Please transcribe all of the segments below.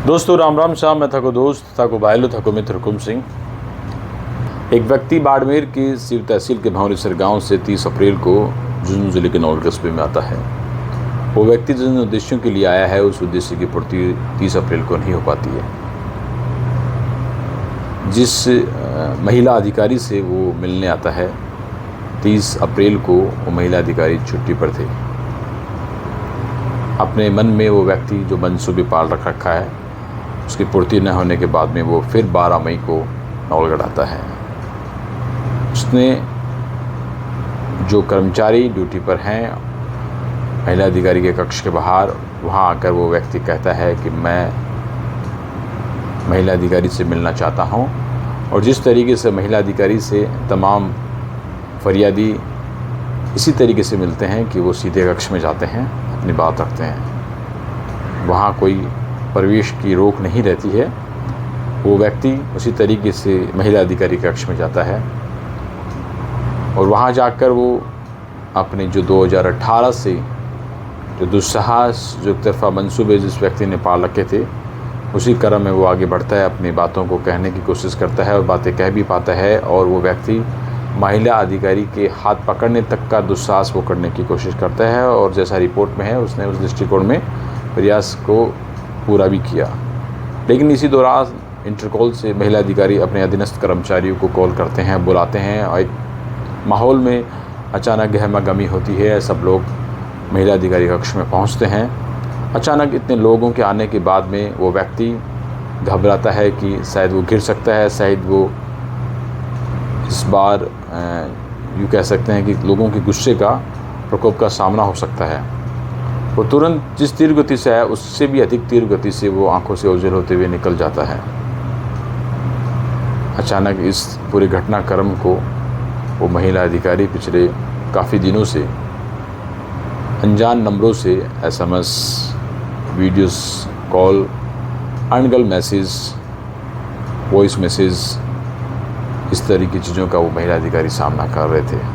दोस्तों राम राम शाम मैं थको दोस्त थको भाईलो थको मित्र हुकुम सिंह। एक व्यक्ति बाड़मेर की सिर तहसील के भावरीसर गांव से 30 अप्रैल को झुंझुनू जिले के नौल कस्बे में आता है। वो व्यक्ति जिन उद्देश्यों के लिए आया है उस उद्देश्य की पूर्ति 30 अप्रैल को नहीं हो पाती है। जिस महिला अधिकारी से वो मिलने आता है 30 अप्रैल को वो महिला अधिकारी छुट्टी पर थे। अपने मन में वो व्यक्ति जो मनसूबे पाल रखा है उसकी पूर्ति न होने के बाद में वो फिर 12 मई को नौलगढ़ आता है। उसने जो कर्मचारी ड्यूटी पर हैं महिला अधिकारी के कक्ष के बाहर, वहाँ आकर वो व्यक्ति कहता है कि मैं महिला अधिकारी से मिलना चाहता हूँ। और जिस तरीके से महिला अधिकारी से तमाम फरियादी इसी तरीके से मिलते हैं कि वो सीधे कक्ष में जाते हैं, अपनी बात रखते हैं, वहाँ कोई प्रवेश की रोक नहीं रहती है। वो व्यक्ति उसी तरीके से महिला अधिकारी कक्ष में जाता है और वहाँ जाकर वो अपने जो 2018 से जो दुस्साहस जो एक तरफा मंसूबे जिस व्यक्ति ने पाल रखे थे उसी क्रम में वो आगे बढ़ता है, अपनी बातों को कहने की कोशिश करता है और बातें कह भी पाता है। और वो व्यक्ति महिला अधिकारी के हाथ पकड़ने तक का दुस्साहस वो करने की कोशिश करता है और जैसा रिपोर्ट में है उसने उस दृष्टिकोण में प्रयास को पूरा भी किया। लेकिन इसी दौरान इंटरकॉल से महिला अधिकारी अपने अधीनस्थ कर्मचारियों को कॉल करते हैं, बुलाते हैं और एक माहौल में अचानक गहमागहमी होती है। सब लोग महिला अधिकारी कक्ष में पहुंचते हैं। अचानक इतने लोगों के आने के बाद में वो व्यक्ति घबराता है कि शायद वो गिर सकता है, शायद वो इस बार यूँ कह सकते हैं कि लोगों के गुस्से का प्रकोप का सामना हो सकता है। वो तुरंत जिस तीव्र गति से आया उससे भी अधिक तीव्र गति से वो आंखों से ओझल होते हुए निकल जाता है। अचानक इस पूरे घटनाक्रम को वो महिला अधिकारी पिछले काफ़ी दिनों से अनजान नंबरों से SMS, वीडियोस कॉल, अनगल मैसेज, वॉइस मैसेज, इस तरह की चीज़ों का वो महिला अधिकारी सामना कर रहे थे।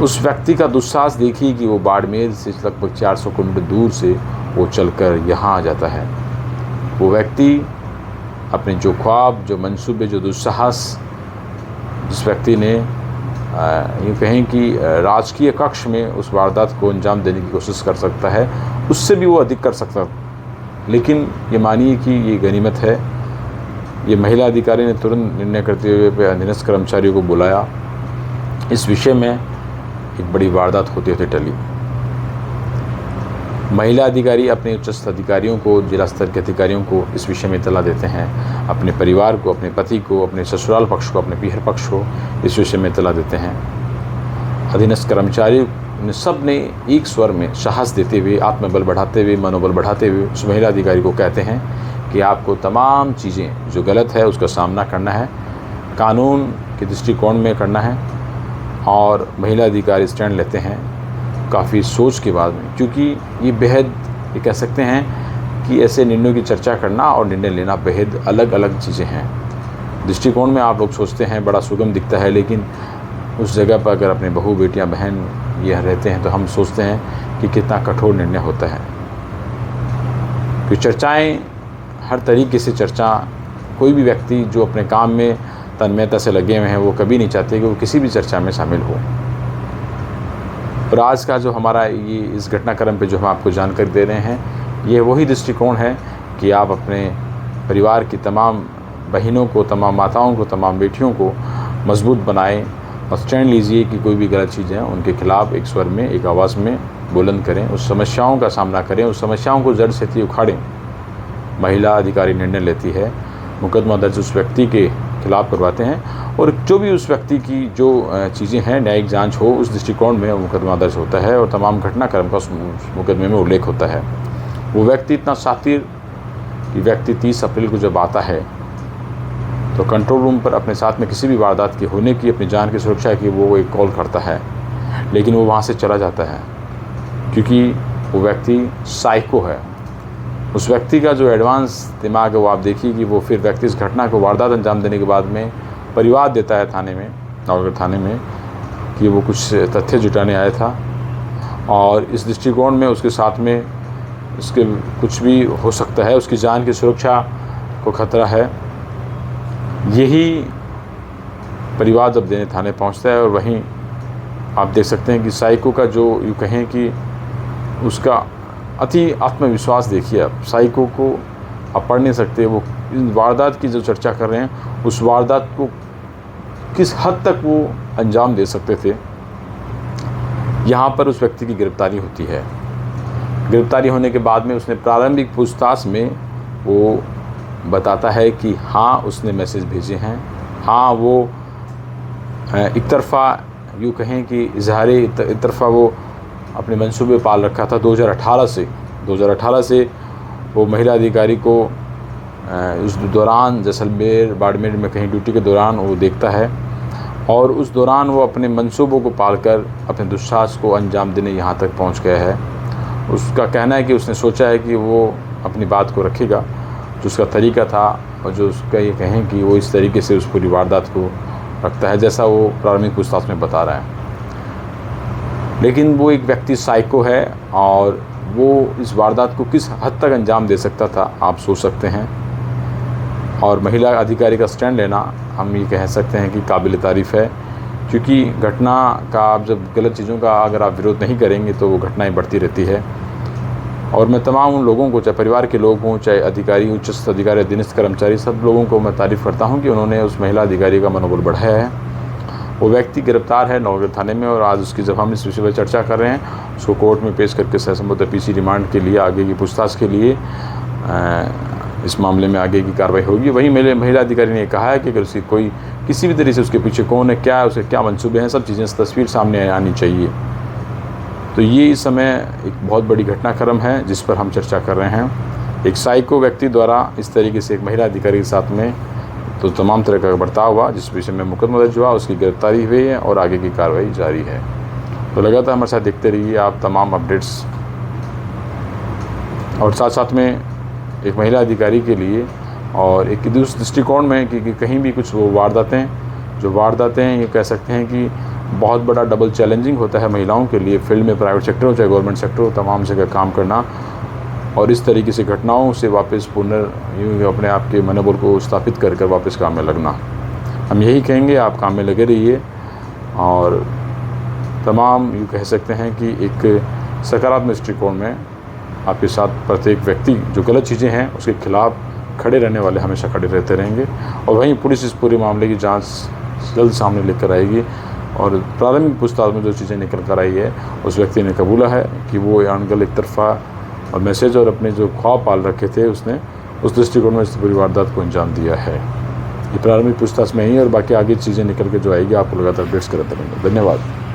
उस व्यक्ति का दुस्साहस देखिए कि वो बाड़मेर से लगभग 400 किलोमीटर दूर से वो चलकर यहाँ आ जाता है। वो व्यक्ति अपने जो ख्वाब, जो मंसूबे, जो दुस्साहस जिस व्यक्ति ने यूँ कहें कि राजकीय कक्ष में उस वारदात को अंजाम देने की कोशिश कर सकता है, उससे भी वो अधिक कर सकता। लेकिन ये मानिए कि ये गनीमत है। ये महिला अधिकारी ने तुरंत निर्णय करते हुए अधीनस्थ कर्मचारियों को बुलाया। इस विषय में एक बड़ी वारदात होते होते टली। महिला अधिकारी अपने उच्चस्थ अधिकारियों को, जिला स्तर के अधिकारियों को इस विषय में इत्तला देते हैं, अपने परिवार को, अपने पति को, अपने ससुराल पक्ष को, अपने पीहर पक्ष को इस विषय में इत्तला देते हैं। अधीनस्थ कर्मचारी ने सब ने एक स्वर में साहस देते हुए, आत्मबल बढ़ाते हुए, मनोबल बढ़ाते हुए उस महिला अधिकारी को कहते हैं कि आपको तमाम चीज़ें जो गलत है उसका सामना करना है, कानून के दृष्टिकोण में करना है। और महिला अधिकारी स्टैंड लेते हैं काफ़ी सोच के बाद में, क्योंकि ये बेहद ये कह सकते हैं कि ऐसे निर्णयों की चर्चा करना और निर्णय लेना बेहद अलग अलग चीज़ें हैं। दृष्टिकोण में आप लोग सोचते हैं बड़ा सुगम दिखता है, लेकिन उस जगह पर अगर अपने बहू, बेटियां, बहन ये रहते हैं तो हम सोचते हैं कि कितना कठोर निर्णय होता है। कि चर्चाएँ हर तरीके से कोई भी व्यक्ति जो अपने काम में तन्मयता से लगे हुए हैं वो कभी नहीं चाहते कि वो किसी भी चर्चा में शामिल हो। और आज का जो हमारा ये इस घटनाक्रम पे जो हम आपको जानकारी दे रहे हैं ये वही दृष्टिकोण है कि आप अपने परिवार की तमाम बहनों को, तमाम माताओं को, तमाम बेटियों को मजबूत बनाएं और स्टैंड लीजिए कि कोई भी गलत चीज़ है उनके खिलाफ़ एक स्वर में, एक आवाज़ में बुलंद करें, उस समस्याओं का सामना करें, उस समस्याओं को जड़ से उखाड़ें। महिला अधिकारी निर्णय लेती है, मुकदमा दर्ज उस व्यक्ति के खिलाफ़ करवाते हैं और जो भी उस व्यक्ति की जो चीज़ें हैं न्यायिक जांच हो उस दृष्टिकोण में मुकदमा दर्ज होता है और तमाम घटनाक्रम का उस मुकदमे में उल्लेख होता है। वो व्यक्ति इतना शातिर कि व्यक्ति 30 अप्रैल को जब आता है तो कंट्रोल रूम पर अपने साथ में किसी भी वारदात के होने की, अपनी जान की सुरक्षा की वो एक कॉल करता है, लेकिन वो वहाँ से चला जाता है क्योंकि वो व्यक्ति साइको है। उस व्यक्ति का जो एडवांस दिमाग है वो आप देखिए कि वो फिर व्यक्ति इस घटना को वारदात अंजाम देने के बाद में परिवाद देता है थाने में, नौलगढ़ थाने में, कि वो कुछ तथ्य जुटाने आया था और इस दृष्टिकोण में उसके साथ में उसके कुछ भी हो सकता है, उसकी जान की सुरक्षा को खतरा है। यही परिवार जब देने थाने पहुंचता है और वहीं आप देख सकते हैं कि साइको का जो यूँ कहें कि उसका अति आत्मविश्वास देखिए आप। साइको को आप पढ़ नहीं सकते, वो इस वारदात की जो चर्चा कर रहे हैं उस वारदात को किस हद तक वो अंजाम दे सकते थे। यहाँ पर उस व्यक्ति की गिरफ्तारी होती है। गिरफ्तारी होने के बाद में उसने प्रारंभिक पूछताछ में वो बताता है कि हाँ उसने मैसेज भेजे हैं, हाँ वो एक तरफ़ा यूँ कहें कि इजहार एक तरफ़ा वो अपने मंसूबे पाल रखा था। 2018 से वो महिला अधिकारी को उस दौरान जैसलमेर बाड़मेर में कहीं ड्यूटी के दौरान वो देखता है और उस दौरान वो अपने मंसूबों को पालकर अपने दुस्साहस को अंजाम देने यहाँ तक पहुँच गया है। उसका कहना है कि उसने सोचा है कि वो अपनी बात को रखेगा, जो उसका तरीका था और जो उसका ये कहें कि वो इस तरीके से उस पूरी वारदात को रखता है जैसा वो प्रारंभिक पूछताछ में बता रहा है। लेकिन वो एक व्यक्ति साइको है और वो इस वारदात को किस हद तक अंजाम दे सकता था आप सोच सकते हैं। और महिला अधिकारी का स्टैंड लेना हम ये कह सकते हैं कि काबिल तारीफ़ है, क्योंकि घटना का आप जब गलत चीज़ों का अगर आप विरोध नहीं करेंगे तो वो घटनाएं बढ़ती रहती है। और मैं तमाम उन लोगों को, चाहे परिवार के लोग हों, चाहे अधिकारी, उच्च अधिकारी, अधीनस्थ कर्मचारी, सब लोगों को मैं तारीफ़ करता हूं कि उन्होंने उस महिला अधिकारी का मनोबल बढ़ाया है। वो व्यक्ति गिरफ्तार है नौगढ़ थाने में और आज उसकी जब हम इस विषय पर चर्चा कर रहे हैं उसको कोर्ट में पेश करके सहसंबद्ध पीसी रिमांड के लिए आगे की पूछताछ के लिए इस मामले में आगे की कार्रवाई होगी। वहीं महिला अधिकारी ने कहा है कि अगर उसकी कोई किसी भी तरीके से उसके पीछे कौन है, क्या है, उसके क्या मंसूबे हैं, सब चीज़ें तस्वीर सामने आनी चाहिए। तो ये इस समय एक बहुत बड़ी घटनाक्रम है जिस पर हम चर्चा कर रहे हैं। एक साइको व्यक्ति द्वारा इस तरीके से एक महिला अधिकारी के साथ में तो तमाम तरह का बर्ताव हुआ, जिस विषय में मुकदमा दर्ज हुआ, उसकी गिरफ्तारी हुई है और आगे की कार्रवाई जारी है। तो लगातार हमारे साथ देखते रहिए आप तमाम अपडेट्स। और साथ साथ में एक महिला अधिकारी के लिए और एक दूसरे दृष्टिकोण में कि कहीं भी कुछ वो वारदातें ये कह सकते हैं कि बहुत बड़ा डबल चैलेंजिंग होता है महिलाओं के लिए, फील्ड में प्राइवेट सेक्टर हो चाहे गवर्नमेंट सेक्टर हो, तमाम जगह काम करना और इस तरीके से घटनाओं से वापस अपने आप के मनोबल को स्थापित कर वापस काम में लगना। हम यही कहेंगे, आप काम में लगे रहिए और तमाम यूँ कह सकते हैं कि एक सकारात्मक दृष्टिकोण में आपके साथ प्रत्येक व्यक्ति जो गलत चीज़ें हैं उसके खिलाफ खड़े रहने वाले हमेशा खड़े रहते रहेंगे। और वहीं पुलिस इस पूरे मामले की जांच जल्द सामने लेकर आएगी और प्रारंभिक पूछताछ में जो चीज़ें निकल कर आई है उस व्यक्ति ने कबूला है कि वो अनगल एक तरफा और मैसेज और अपने जो ख्वाब पाल रखे थे उसने उस दृष्टिकोण में इस पूरी वारदात को अंजाम दिया है। ये प्रारंभिक पूछताछ में ही और बाकी आगे चीज़ें निकल के जो आएगी आपको लगातार अपडेट्स करते रहेंगे। धन्यवाद।